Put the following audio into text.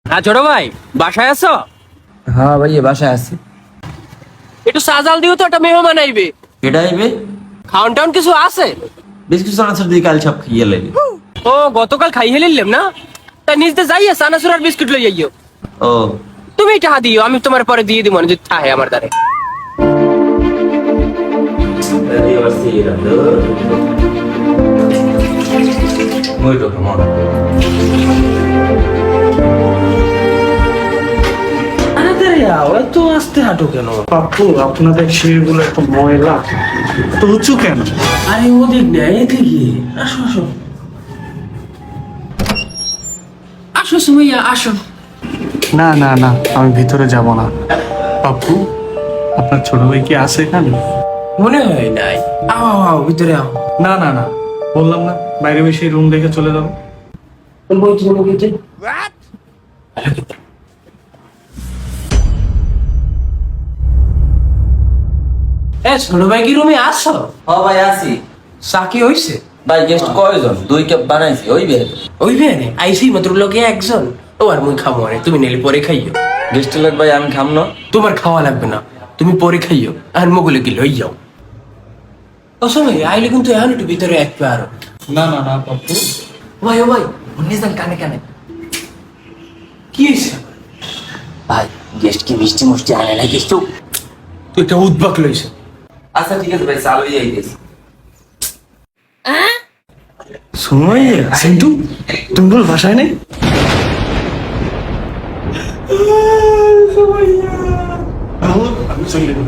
হ্যাঁ ছোট ভাই, বাসায় আছো? হ্যাঁ ভাই বাসায় আছি। একটু সাজাল দিও তো, একটা মেহমান আইবে। কেডা আইবে? খাওয়ান টাউন কিছু আছে? বেশ কিছু আনসার দিয়ে কাল সব খাইয়ে লাগে। ও গতকাল খাইয়ে নিলাম না, তাই নিজে যাইয়া চানাচুর আর বিস্কুট লই যাইও। ও তুমি টাকা দিও, আমি তোমার পরে দিয়ে দিব না যদি থাকে আমার দ্বারে। এত আস্তে হাঁটো কেন বাপু? আপনাদের সিঁড়িগুলো এত ময়লা, তো উঁচু কেন? আরে ওদিক না, এদিকে আসো আসো আসো সুমাইয়া আসো। না না না, আমি ভিতরে যাব না। বাপু, আপনার ছোট ভাই কি আছে এখানে? মনে হয় নাই। আও আও ভিতরে আও। না না না, বললাম না বাইরে বেশি রুম দেখে চলে যাবো। ছোট ভাই কি রুমে আসো? হ্যাঁ ভাই আছি। চা কি হইছে? ভাই গেস্ট কয়জন? 2 কাপ বানাইছি ওই বে। ওই বেনে আইসি মাত্র লোকে একজন। ও আর মুই খাবো আরে, তুমি নেলে পরে খাইও। গেস্ট লাগ ভাই আমি খাম না। তোমার খাওয়া লাগবে না, তুমি পরে খাইও। আর মগুলে কি লই যাও। ও সময় আইলে কিন্তু এখন একটু ভিতরে এক পা আরো। না না না বাপু। ভাই ও ভাই নিজান কানে কানে। কি হইছে? ভাই গেস্ট কি মিষ্টি মুষ্টি আনে না কিছু? তুই একটা উদ্বাক লইছে। আচ্ছা ঠিক আছে ভাই, চালু যাই দিয়েছি। সুমাইয়া, সিন্টু, তুমি বল বাসায় নেই? আমি চলে গেলাম।